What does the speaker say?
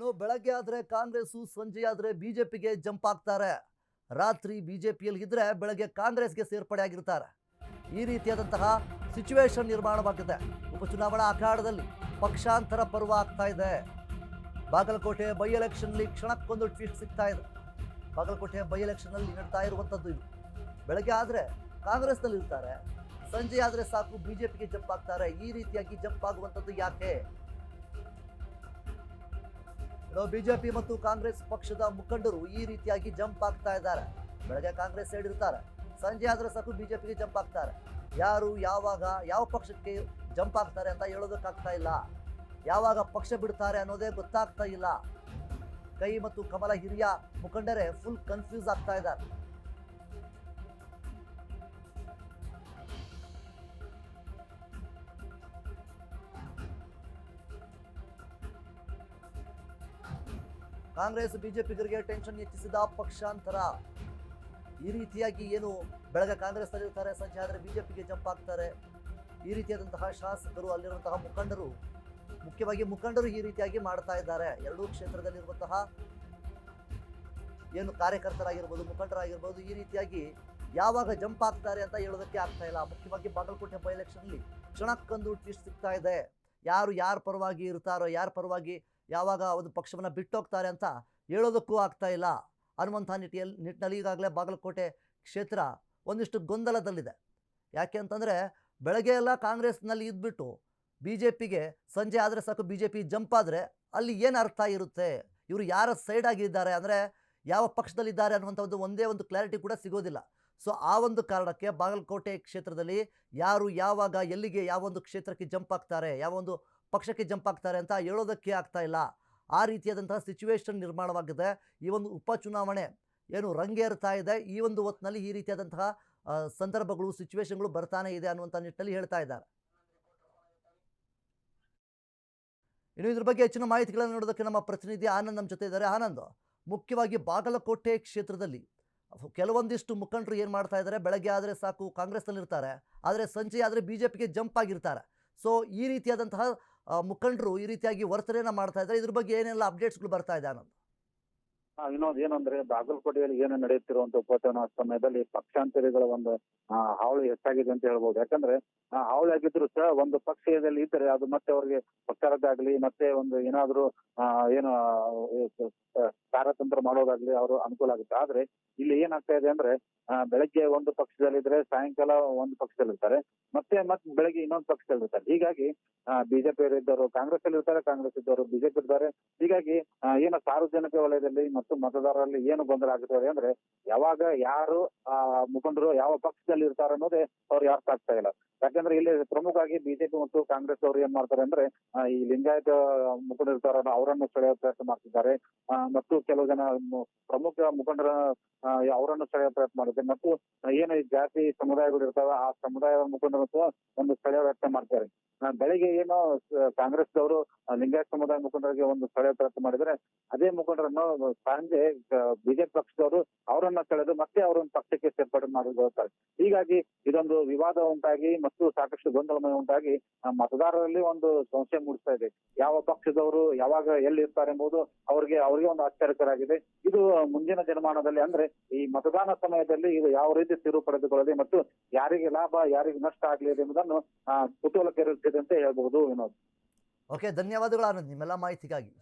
ಇನ್ನು ಬೆಳಗ್ಗೆ ಆದ್ರೆ ಕಾಂಗ್ರೆಸ್, ಸಂಜೆ ಆದ್ರೆ ಬಿಜೆಪಿಗೆ ಜಂಪ್ ಆಗ್ತಾರೆ. ರಾತ್ರಿ ಬಿಜೆಪಿಯಲ್ಲಿ ಇದ್ರೆ ಬೆಳಗ್ಗೆ ಕಾಂಗ್ರೆಸ್ಗೆ ಸೇರ್ಪಡೆ ಆಗಿರ್ತಾರೆ. ಈ ರೀತಿಯಾದಂತಹ ಸಿಚುವೇಶನ್ ನಿರ್ಮಾಣವಾಗಿದೆ. ಉಪಚುನಾವಣಾ ಅಖಾಡದಲ್ಲಿ ಪಕ್ಷಾಂತರ ಪರ್ವ ಆಗ್ತಾ ಇದೆ. ಬಾಗಲಕೋಟೆ ಬೈ ಎಲೆಕ್ಷನ್ ನಲ್ಲಿ ಕ್ಷಣಕ್ಕೊಂದು ಟ್ವಿಸ್ಟ್ ಸಿಗ್ತಾ ಇದೆ. ಬಾಗಲಕೋಟೆ ಬೈ ಎಲೆಕ್ಷನ್ ನಲ್ಲಿ ನಡ್ತಾ ಇರುವಂತದ್ದು ಇದು. ಬೆಳಗ್ಗೆ ಆದ್ರೆ ಕಾಂಗ್ರೆಸ್ ನಲ್ಲಿ ಇರ್ತಾರೆ, ಸಂಜೆ ಆದ್ರೆ ಸಾಕು ಬಿಜೆಪಿಗೆ ಜಂಪ್ ಆಗ್ತಾರೆ. ಈ ರೀತಿಯಾಗಿ ಜಂಪ್ ಆಗುವಂತದ್ದು ಯಾಕೆ? ಬಿಜೆಪಿ ಮತ್ತು ಕಾಂಗ್ರೆಸ್ ಪಕ್ಷದ ಮುಖಂಡರು ಈ ರೀತಿಯಾಗಿ ಜಂಪ್ ಆಗ್ತಾ ಇದ್ದಾರೆ. ಬೆಳಗ್ಗೆ ಕಾಂಗ್ರೆಸ್ ಸೈಡ್ ಇರ್ತಾರೆ, ಸಂಜೆ ಆದ್ರೆ ಸಾಕು ಬಿಜೆಪಿಗೆ ಜಂಪ್ ಆಗ್ತಾರೆ. ಯಾರು ಯಾವಾಗ ಯಾವ ಪಕ್ಷಕ್ಕೆ ಜಂಪ್ ಆಗ್ತಾರೆ ಅಂತ ಹೇಳೋದಕ್ಕಾಗ್ತಾ ಇಲ್ಲ. ಯಾವಾಗ ಪಕ್ಷ ಬಿಡ್ತಾರೆ ಅನ್ನೋದೇ ಗೊತ್ತಾಗ್ತಾ ಇಲ್ಲ. ಕೈ ಮತ್ತು ಕಮಲ ಹಿರಿಯ ಮುಖಂಡರೇ ಫುಲ್ ಕನ್ಫ್ಯೂಸ್ ಆಗ್ತಾ ಇದ್ದಾರೆ. ಕಾಂಗ್ರೆಸ್ ಬಿಜೆಪಿಗರಿಗೆ ಟೆನ್ಷನ್ ಹೆಚ್ಚಿಸಿದ ಪಕ್ಷಾಂತರ. ಈ ರೀತಿಯಾಗಿ ಏನು ಬೆಳಗ್ಗೆ ಕಾಂಗ್ರೆಸ್ ಇರ್ತಾರೆ, ಸಂಜೆ ಆದರೆ ಬಿಜೆಪಿಗೆ ಜಂಪ್ ಆಗ್ತಾರೆ. ಈ ರೀತಿಯಾದಂತಹ ಶಾಸಕರು, ಅಲ್ಲಿರುವಂತಹ ಮುಖಂಡರು, ಮುಖ್ಯವಾಗಿ ಮುಖಂಡರು ಈ ರೀತಿಯಾಗಿ ಮಾಡ್ತಾ ಇದ್ದಾರೆ. ಎರಡೂ ಕ್ಷೇತ್ರದಲ್ಲಿರುವಂತಹ ಏನು ಕಾರ್ಯಕರ್ತರಾಗಿರ್ಬೋದು, ಮುಖಂಡರಾಗಿರ್ಬೋದು, ಈ ರೀತಿಯಾಗಿ ಯಾವಾಗ ಜಂಪ್ ಆಗ್ತಾರೆ ಅಂತ ಹೇಳೋದಕ್ಕೆ ಆಗ್ತಾ ಇಲ್ಲ. ಮುಖ್ಯವಾಗಿ ಬಾಗಲಕೋಟೆ ಬೈ ಎಲೆಕ್ಷನ್ ಅಲ್ಲಿ ಕ್ಷಣಕ್ಕೊಂದು ಟ್ವಿಸ್ಟ್ ಸಿಗ್ತಾ ಇದೆ. ಯಾರು ಯಾರ ಪರವಾಗಿ ಇರ್ತಾರೋ, ಯಾರ ಪರವಾಗಿ ಯಾವಾಗ ಒಂದು ಪಕ್ಷವನ್ನು ಬಿಟ್ಟೋಗ್ತಾರೆ ಅಂತ ಹೇಳೋದಕ್ಕೂ ಆಗ್ತಾ ಇಲ್ಲ ಅನ್ನುವಂಥ ನಿಟ್ಟಿನಲ್ಲಿ ಈಗಾಗಲೇ ಬಾಗಲಕೋಟೆ ಕ್ಷೇತ್ರ ಒಂದಿಷ್ಟು ಗೊಂದಲದಲ್ಲಿದೆ. ಯಾಕೆ ಅಂತಂದರೆ ಬೆಳಗ್ಗೆ ಎಲ್ಲ ಕಾಂಗ್ರೆಸ್ನಲ್ಲಿ ಇದ್ಬಿಟ್ಟು ಬಿ ಜೆ ಪಿಗೆ ಸಂಜೆ ಆದರೆ ಸಾಕು ಬಿ ಜೆ ಪಿ ಜಂಪ್ ಆದರೆ ಅಲ್ಲಿ ಏನು ಅರ್ಥ ಇರುತ್ತೆ? ಇವರು ಯಾರ ಸೈಡ್ ಆಗಿದ್ದಾರೆ, ಅಂದರೆ ಯಾವ ಪಕ್ಷದಲ್ಲಿದ್ದಾರೆ ಅನ್ನುವಂಥ ಒಂದೇ ಒಂದು ಕ್ಲಾರಿಟಿ ಕೂಡ ಸಿಗೋದಿಲ್ಲ. ಸೊ ಆ ಒಂದು ಕಾರಣಕ್ಕೆ ಬಾಗಲಕೋಟೆ ಕ್ಷೇತ್ರದಲ್ಲಿ ಯಾರು ಯಾವಾಗ ಎಲ್ಲಿಗೆ ಯಾವ ಒಂದು ಕ್ಷೇತ್ರಕ್ಕೆ ಜಂಪ್ ಆಗ್ತಾರೆ, ಯಾವ ಒಂದು ಪಕ್ಷಕ್ಕೆ ಜಂಪ್ ಆಗ್ತಾರೆ ಅಂತ ಹೇಳೋದಕ್ಕೆ ಆಗ್ತಾ ಇಲ್ಲ. ಆ ರೀತಿಯಾದಂತಹ ಸಿಚುವೇಶನ್ ನಿರ್ಮಾಣವಾಗಿದೆ. ಈ ಒಂದು ಉಪಚುನಾವಣೆ ಏನು ರಂಗೇರ್ತಾ ಇದೆ, ಈ ಒಂದು ಹೊತ್ತಿನಲ್ಲಿ ಈ ರೀತಿಯಾದಂತಹ ಸಂದರ್ಭಗಳು, ಸಿಚುವೇಶನ್ಗಳು ಬರ್ತಾನೆ ಇದೆ ಅನ್ನುವಂಥ ನಿಟ್ಟಿನಲ್ಲಿ ಹೇಳ್ತಾ ಇದ್ದಾರೆ. ಇನ್ನು ಇದ್ರ ಬಗ್ಗೆ ಹೆಚ್ಚಿನ ಮಾಹಿತಿಗಳನ್ನು ನೋಡೋದಕ್ಕೆ ನಮ್ಮ ಪ್ರತಿನಿಧಿ ಆನಂದ್ ನಮ್ಮ ಜೊತೆ ಇದ್ದಾರೆ. ಆನಂದ್, ಮುಖ್ಯವಾಗಿ ಬಾಗಲಕೋಟೆ ಕ್ಷೇತ್ರದಲ್ಲಿ ಕೆಲವೊಂದಿಷ್ಟು ಮುಖಂಡರು ಏನು ಮಾಡ್ತಾ ಇದ್ದಾರೆ, ಬೆಳಗ್ಗೆ ಆದರೆ ಸಾಕು ಕಾಂಗ್ರೆಸ್ನಲ್ಲಿ ಇರ್ತಾರೆ, ಆದರೆ ಸಂಜೆ ಆದರೆ ಬಿ ಜೆ ಪಿಗೆ ಜಂಪ್ ಆಗಿರ್ತಾರೆ. ಸೊ ಈ ರೀತಿಯಾದಂತಹ ಮುಖಂಡರು ಈ ರೀತಿಯಾಗಿ ವರ್ತನೆಯನ್ನು ಮಾಡ್ತಾ ಇದ್ದಾರೆ. ಇದ್ರ ಬಗ್ಗೆ ಏನೆಲ್ಲ ಅಪ್ಡೇಟ್ಸ್ಗಳು ಬರ್ತಾ ಇದೆ ಆನಂದ್? ವಿನೋದ್, ಏನಂದ್ರೆ ಬಾಗಲಕೋಟೆಯಲ್ಲಿ ಏನು ನಡೆಯುತ್ತಿರುವಂತ ಉಪಚುನಾವಣಾ ಸಮಯದಲ್ಲಿ ಪಕ್ಷಾಂತರಿಗಳ ಒಂದು ಹಾವಳಿ ಹೆಚ್ಚಾಗಿದೆ ಅಂತ ಹೇಳ್ಬೋದು. ಯಾಕಂದ್ರೆ ಹಾವಳಿ ಆಗಿದ್ರು ಸಹ ಒಂದು ಪಕ್ಷದಲ್ಲಿ ಇದ್ದರೆ ಅದು ಮತ್ತೆ ಅವ್ರಿಗೆ ಪ್ರಚಾರಕ್ಕಾಗ್ಲಿ, ಮತ್ತೆ ಒಂದು ಏನಾದ್ರು ಏನು ಕಾರ್ಯತಂತ್ರ ಮಾಡೋದಾಗ್ಲಿ ಅವರು ಅನುಕೂಲ ಆಗುತ್ತೆ. ಆದ್ರೆ ಇಲ್ಲಿ ಏನಾಗ್ತಾ ಇದೆ ಅಂದ್ರೆ ಬೆಳಗ್ಗೆ ಒಂದು ಪಕ್ಷದಲ್ಲಿದ್ರೆ ಸಾಯಂಕಾಲ ಒಂದು ಪಕ್ಷದಲ್ಲಿರ್ತಾರೆ, ಮತ್ತೆ ಬೆಳಗ್ಗೆ ಇನ್ನೊಂದು ಪಕ್ಷದಲ್ಲಿರ್ತಾರೆ. ಹೀಗಾಗಿ ಬಿಜೆಪಿ ಇದ್ದವರು ಕಾಂಗ್ರೆಸ್ ಅಲ್ಲಿ ಇರ್ತಾರೆ, ಕಾಂಗ್ರೆಸ್ ಇದ್ದವರು ಬಿಜೆಪಿ ಇದ್ದಾರೆ. ಹೀಗಾಗಿ ಏನು ಸಾರ್ವಜನಿಕ ವಲಯದಲ್ಲಿ ಮತ್ತು ಮತದಾರರಲ್ಲಿ ಏನು ಗೊಂದಲ ಆಗುತ್ತದೆ ಅಂದ್ರೆ ಯಾವಾಗ ಯಾರು ಮುಖಂಡರು ಯಾವ ಪಕ್ಷದಲ್ಲಿ ಇರ್ತಾರೆ ಅನ್ನೋದೇ ಅವ್ರಿಗೆ ಅರ್ಥ ಆಗ್ತಾ ಇಲ್ಲ. ಯಾಕಂದ್ರೆ ಇಲ್ಲಿ ಪ್ರಮುಖವಾಗಿ ಬಿಜೆಪಿ ಮತ್ತು ಕಾಂಗ್ರೆಸ್ ಅವರು ಏನ್ ಮಾಡ್ತಾರೆ ಅಂದ್ರೆ ಈ ಲಿಂಗಾಯತ ಮುಖಂಡರು ಇರ್ತಾರಲ್ಲ ಅವರನ್ನು ಸೆಳೆಯುವ ಪ್ರಯತ್ನ ಮಾಡ್ತಿದ್ದಾರೆ. ಮತ್ತು ಕೆಲವು ಜನ ಪ್ರಮುಖ ಮುಖಂಡರ ಅವರನ್ನು ಸೆಳೆಯುವ ಪ್ರಯತ್ನ ಮಾಡಿದ್ದಾರೆ. ಮತ್ತು ಏನು ಜಾತಿ ಸಮುದಾಯಗಳು ಇರ್ತಾವೆ ಆ ಸಮುದಾಯದ ಮುಖಂಡರು ಒಂದು ಸ್ಥಳೀಯ ವ್ಯಕ್ತ ಮಾಡ್ತಾರೆ. ಬೆಳಿಗ್ಗೆ ಏನು ಕಾಂಗ್ರೆಸ್ದವರು ಲಿಂಗಾಯತ ಸಮುದಾಯ ಮುಖಂಡರಿಗೆ ಒಂದು ಸ್ಥಳೀಯ ಪ್ರಯತ್ನ ಮಾಡಿದ್ರೆ, ಅದೇ ಮುಖಂಡರನ್ನು ಸಂಜೆ ಬಿಜೆಪಿ ಪಕ್ಷದವರು ಅವರನ್ನ ಸೆಳೆದು ಮತ್ತೆ ಅವರನ್ನು ಪಕ್ಷಕ್ಕೆ ಸೇರ್ಪಡೆ ಮಾಡಿಕೊಳ್ತಾರೆ. ಹೀಗಾಗಿ ಇದೊಂದು ವಿವಾದ ಉಂಟಾಗಿ ಮತ್ತು ಸಾಕಷ್ಟು ಗೊಂದಲಮಯ ಉಂಟಾಗಿ ಮತದಾರರಲ್ಲಿ ಒಂದು ಸಂಶಯ ಮೂಡಿಸ್ತಾ ಇದೆ. ಯಾವ ಪಕ್ಷದವರು ಯಾವಾಗ ಎಲ್ಲಿ ಇರ್ತಾರೆ ಎಂಬುದು ಅವರಿಗೆ ಒಂದು ಆಶ್ಚರ್ಯಕರಾಗಿದೆ. ಇದು ಮುಂದಿನ ದಿನಮಾನದಲ್ಲಿ ಅಂದ್ರೆ ಈ ಮತದಾನ ಸಮಯದಲ್ಲಿ ಇದು ಯಾವ ರೀತಿ ತಿರುವು ಪಡೆದುಕೊಳ್ಳದೆ ಮತ್ತು ಯಾರಿಗೆ ಲಾಭ ಯಾರಿಗೆ ನಷ್ಟ ಆಗಲಿದೆ ಎಂಬುದನ್ನು ಕುತೂಹಲ ಕೆರಳಿಸಿದೆ ಅಂತ ಹೇಳ್ಬಹುದು ವಿನೋದ್. ಓಕೆ, ಧನ್ಯವಾದಗಳು ಆನಂದ್ ನಿಮ್ಮೆಲ್ಲ ಮಾಹಿತಿಗಾಗಿ.